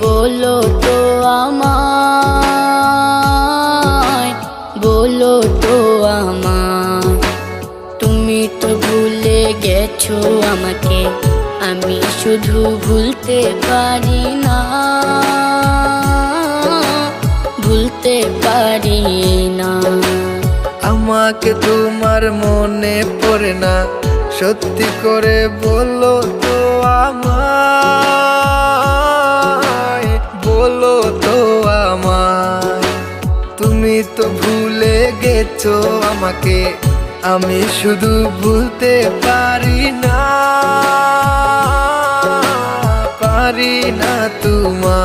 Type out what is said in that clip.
বলো তো আমায়, বলো তো আমায়। তুমি তো ভুলে গেছো আমাকে, আমি শুধু ভুলতে পারি না, ভুলতে পারি না। আমাকে তোমার মনে পড়ে না, সত্যি করে বলো তো আমায়, বলো তো আমায়। তুমি তো ভুলে গেছো আমাকে, আমি শুধু ভুলতে পারি না, পারি না তোমায়।